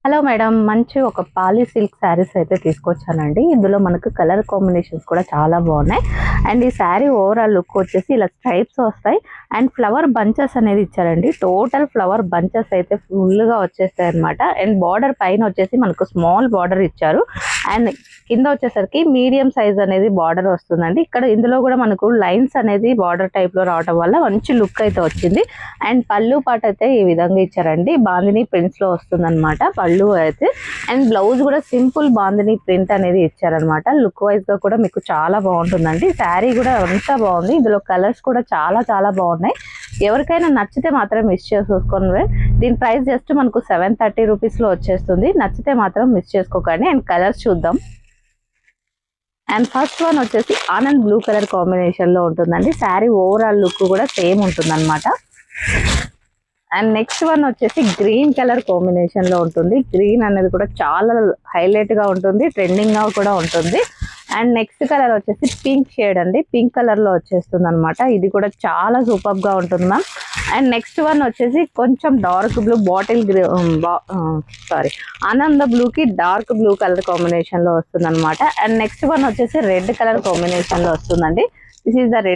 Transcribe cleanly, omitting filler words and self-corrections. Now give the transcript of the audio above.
Hello madam, మంచి ఒక poly silk saris అయితే తీసుకొచ్చానండి. ఇందులో మనకు కలర్ కాంబినేషన్స్ కూడా చాలా బాగున్నాయి. అండ్ ఈ శారీ ఓవరాల్ లుక్ వచ్చేసి ఇలా స్ట్రైప్స్ వస్తాయి అండ్ ఫ్లవర్ బంచెస్ అనేది ఇచ్చారండి. టోటల్ ఫ్లవర్ బంచెస్ అయితే ఫుల్గా వచ్చేస్తాయి అనమాట. అండ్ బార్డర్ పైన వచ్చేసి మనకు స్మాల్ బార్డర్ ఇచ్చారు అండ్ కింద వచ్చేసరికి మీడియం సైజ్ అనేది బార్డర్ వస్తుందండి. ఇక్కడ ఇందులో కూడా మనకు లైన్స్ అనేది బార్డర్ టైప్ లో రావడం వల్ల మంచి లుక్ అయితే వచ్చింది. అండ్ పళ్ళు పాట అయితే ఈ విధంగా ఇచ్చారండి. బాందిని ప్రింట్స్ లో వస్తుంది అనమాట పళ్ళు అయితే. అండ్ బ్లౌజ్ కూడా సింపుల్ బాందిని ప్రింట్ అనేది ఇచ్చారనమాట. లుక్ వైజ్ గా కూడా మీకు చాలా బాగుంటుందండి. శారీ కూడా అంతా బాగుంది. ఇందులో కలర్స్ కూడా చాలా చాలా బాగున్నాయి. ఎవరికైనా నచ్చితే మాత్రం మిస్ చేసుకోండి. దీని ప్రైస్ జస్ట్ మనకు 730 రూపీస్ లో వచ్చేస్తుంది. నచ్చితే మాత్రం మిస్ చేసుకోకండి. అండ్ కలర్స్ చూద్దాం. అండ్ ఫస్ట్ వన్ వచ్చేసి ఆనంద్ బ్లూ కలర్ కాంబినేషన్ లో ఉంటుందండి. శారీ ఓవరాల్ లుక్ కూడా సేమ్ ఉంటుంది అనమాట. అండ్ నెక్స్ట్ వన్ వచ్చేసి గ్రీన్ కలర్ కాంబినేషన్ లో ఉంటుంది. గ్రీన్ అనేది కూడా చాలా హైలైట్ గా ఉంటుంది, ట్రెండింగ్ గా కూడా ఉంటుంది. అండ్ నెక్స్ట్ కలర్ వచ్చేసి పింక్ షేడ్ అండి. పింక్ కలర్ లో వచ్చేస్తుంది అనమాట. ఇది కూడా చాలా సూపర్ గా ఉంటుంది మ్యామ్. అండ్ నెక్స్ట్ వన్ వచ్చేసి కొంచెం డార్క్ బ్లూ బాటిల్ సారీ ఆనంద బ్లూ కి డార్క్ బ్లూ కలర్ కాంబినేషన్ లో వస్తుంది అనమాట. అండ్ నెక్స్ట్ వన్ వచ్చేసి రెడ్ కలర్ కాంబినేషన్ లో వస్తుందండి. This is the red